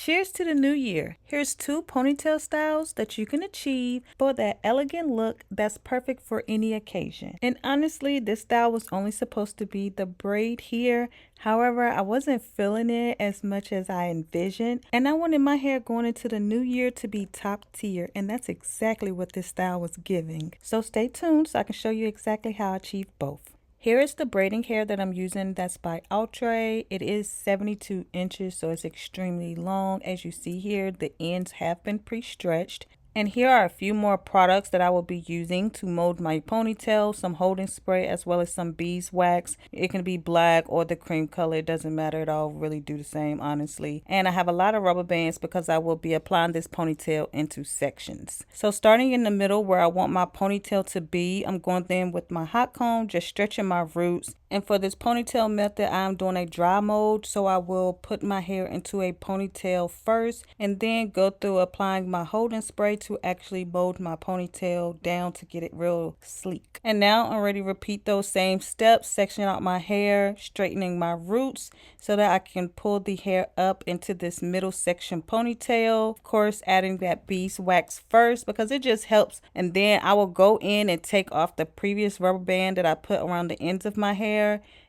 Cheers to the new year. Here's 2 ponytail styles that you can achieve for that elegant look that's perfect for any occasion. And honestly, this style was only supposed to be the braid here. However, I wasn't feeling it as much as I envisioned, and I wanted my hair going into the new year to be top tier, and that's exactly what this style was giving. So stay tuned so I can show you exactly how I achieve both. Here is the braiding hair that I'm using. That's by Outre. It is 72 inches, so it's extremely long. As you see here, the ends have been pre-stretched. And here are a few more products that I will be using to mold my ponytail, some holding spray as well as some beeswax. It can be black or the cream color, it doesn't matter, it all really do the same honestly. And I have a lot of rubber bands because I will be applying this ponytail into sections. So starting in the middle where I want my ponytail to be, I'm going in with my hot comb, just stretching my roots. And for this ponytail method, I'm doing a dry mold, so I will put my hair into a ponytail first and then go through applying my holding spray to actually mold my ponytail down to get it real sleek. And now I'm ready to repeat those same steps, sectioning out my hair, straightening my roots so that I can pull the hair up into this middle section ponytail. Of course, adding that beeswax first because it just helps. And then I will go in and take off the previous rubber band that I put around the ends of my hair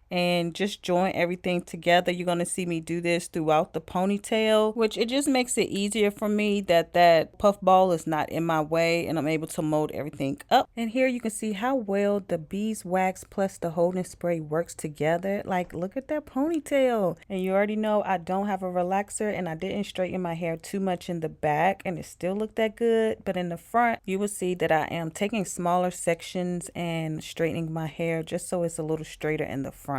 and just join everything together. You're going to see me do this throughout the ponytail, which it just makes it easier for me that puff ball is not in my way and I'm able to mold everything up. And here you can see how well the beeswax plus the holding spray works together. Like, look at that ponytail. And you already know I don't have a relaxer and I didn't straighten my hair too much in the back and it still looked that good. But in the front, you will see that I am taking smaller sections and straightening my hair just so it's a little straighter in the front.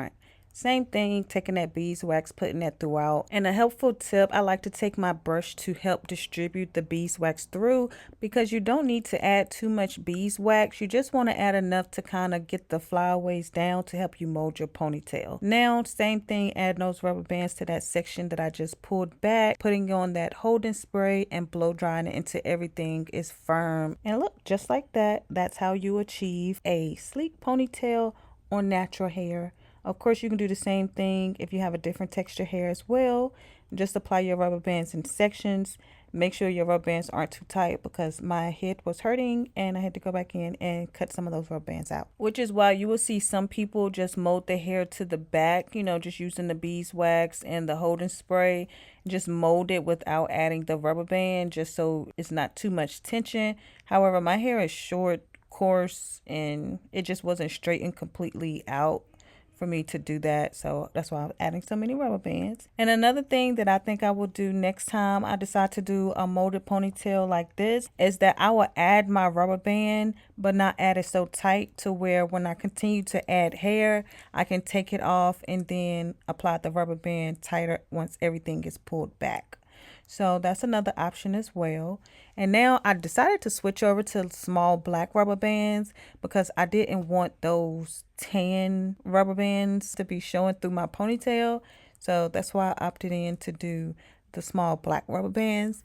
Same thing, taking that beeswax, putting that throughout. And a helpful tip, I like to take my brush to help distribute the beeswax through because you don't need to add too much beeswax. You just want to add enough to kind of get the flyaways down to help you mold your ponytail. Now, same thing, add those rubber bands to that section that I just pulled back, putting on that holding spray and blow drying it until everything is firm. And look, just like that, that's how you achieve a sleek ponytail on natural hair. Of course, you can do the same thing if you have a different texture hair as well. Just apply your rubber bands in sections. Make sure your rubber bands aren't too tight because my head was hurting and I had to go back in and cut some of those rubber bands out. Which is why you will see some people just mold their hair to the back, you know, just using the beeswax and the holding spray. Just mold it without adding the rubber band just so it's not too much tension. However, my hair is short, coarse, and it just wasn't straightened completely out for me to do that, so that's why I'm adding so many rubber bands. And another thing that I think I will do next time I decide to do a molded ponytail like this is that I will add my rubber band but not add it so tight to where when I continue to add hair I can take it off and then apply the rubber band tighter once everything is pulled back. So that's another option as well. And now I decided to switch over to small black rubber bands because I didn't want those tan rubber bands to be showing through my ponytail. So that's why I opted in to do the small black rubber bands.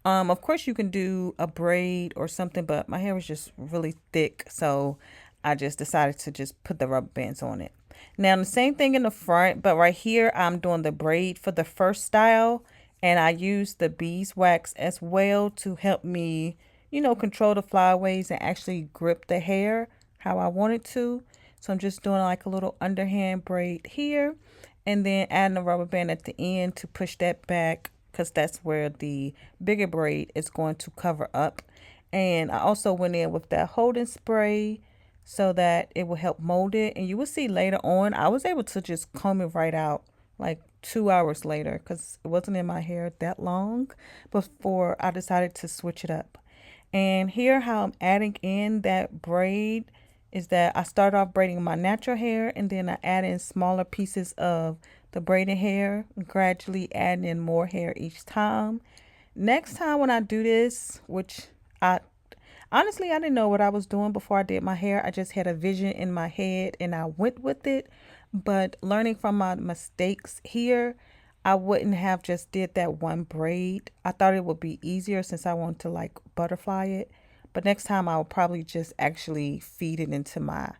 Of course you can do a braid or something, but my hair was just really thick. So I just decided to just put the rubber bands on it. Now the same thing in the front, but right here I'm doing the braid for the first style. And I use the beeswax as well to help me, you know, control the flyaways and actually grip the hair how I want it to. So I'm just doing like a little underhand braid here and then adding a rubber band at the end to push that back because that's where the bigger braid is going to cover up. And I also went in with that holding spray so that it will help mold it. And you will see later on, I was able to just comb it right out like 2 hours later because it wasn't in my hair that long before I decided to switch it up. And here how I'm adding in that braid is that I start off braiding my natural hair and then I add in smaller pieces of the braided hair, gradually adding in more hair each time. Next time when I do this, which honestly I didn't know what I was doing before I did my hair. I just had a vision in my head and I went with it. But learning from my mistakes here, I wouldn't have just did that one braid. I thought it would be easier since I want to like butterfly it. But next time I'll probably just actually feed it into my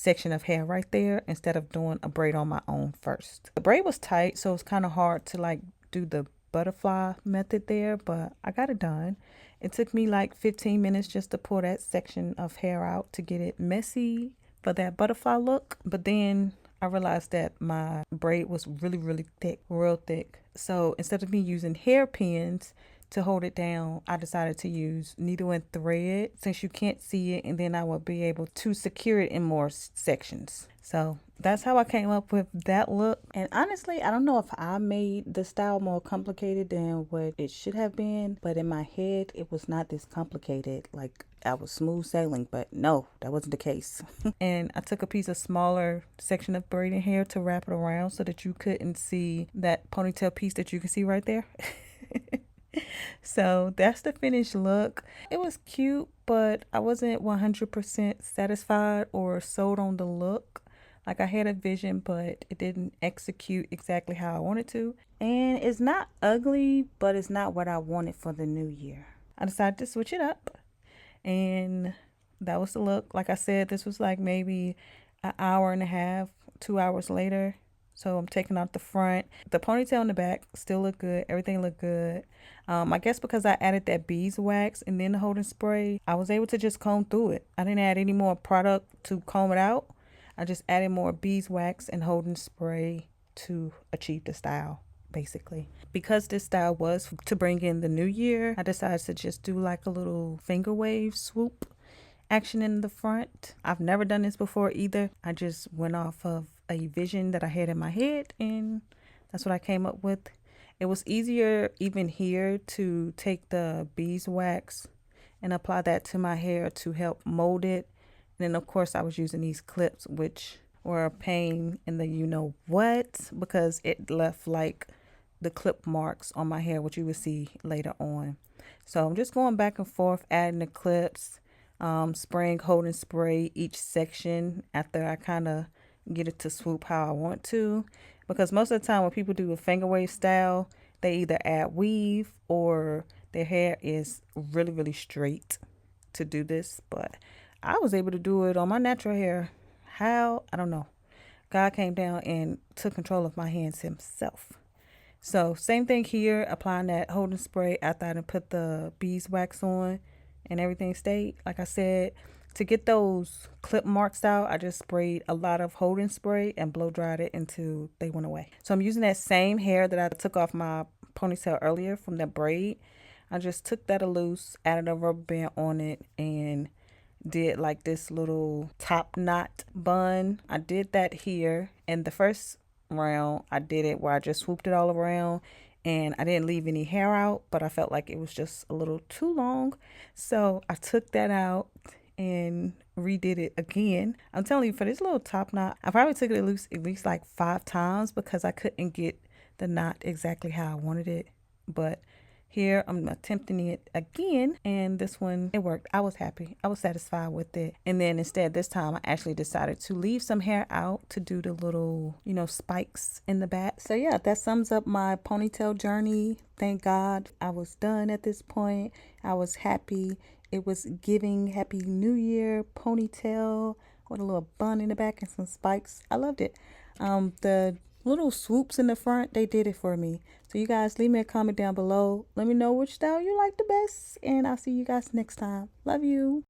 section of hair right there instead of doing a braid on my own first. The braid was tight, so it's kind of hard to like do the butterfly method there, but I got it done. It took me like 15 minutes just to pull that section of hair out to get it messy for that butterfly look. But then I realized that my braid was really thick, real thick. So instead of me using hairpins to hold it down, I decided to use needle and thread since you can't see it, and then I will be able to secure it in more sections. So that's how I came up with that look. And honestly, I don't know if I made the style more complicated than what it should have been, but in my head it was not this complicated. Like, I was smooth sailing, but no, that wasn't the case. And I took a piece of smaller section of braiding hair to wrap it around so that you couldn't see that ponytail piece that you can see right there. So that's the finished look. It was cute, but I wasn't 100% satisfied or sold on the look. Like, I had a vision, but it didn't execute exactly how I wanted to. And it's not ugly, but it's not what I wanted for the new year. I decided to switch it up, and that was the look. Like I said, this was like maybe an hour and a half, 2 hours later. So I'm taking out the front. The ponytail in the back still look good. Everything looked good. I guess because I added that beeswax and then the holding spray, I was able to just comb through it. I didn't add any more product to comb it out. I just added more beeswax and holding spray to achieve the style, basically. Because this style was to bring in the new year, I decided to just do like a little finger wave swoop action in the front. I've never done this before either. I just went off of a vision that I had in my head, and that's what I came up with. It was easier even here to take the beeswax and apply that to my hair to help mold it. And then of course I was using these clips, which were a pain in the you know what, because it left like the clip marks on my hair, which you will see later on. So I'm just going back and forth adding the clips, spraying holding spray each section after I kind of get it to swoop how I want to, because most of the time when people do a finger wave style, they either add weave or their hair is really straight to do this. But I was able to do it on my natural hair. How? I don't know. God came down and took control of my hands himself. So same thing here, applying that holding spray after I done put the beeswax on and everything stayed. Like I said, to get those clip marks out, I just sprayed a lot of holding spray and blow dried it until they went away. So I'm using that same hair that I took off my ponytail earlier from the braid. I just took that loose, added a rubber band on it, and did like this little top knot bun. I did that here, and the first round I did it where I just swooped it all around and I didn't leave any hair out, but I felt like it was just a little too long, so I took that out and redid it again. I'm telling you, for this little top knot, I probably took it loose at least like 5 times because I couldn't get the knot exactly how I wanted it. But here I'm attempting it again, and this one, it worked. I was happy. I was satisfied with it. And then instead this time I actually decided to leave some hair out to do the little, you know, spikes in the back. So yeah, that sums up my ponytail journey. Thank God I was done at this point. I was happy. It was giving Happy New Year ponytail with a little bun in the back and some spikes. I loved it. The little swoops in the front, they did it for me. So you guys, leave me a comment down below. Let me know which style you like the best, and I'll see you guys next time. Love you.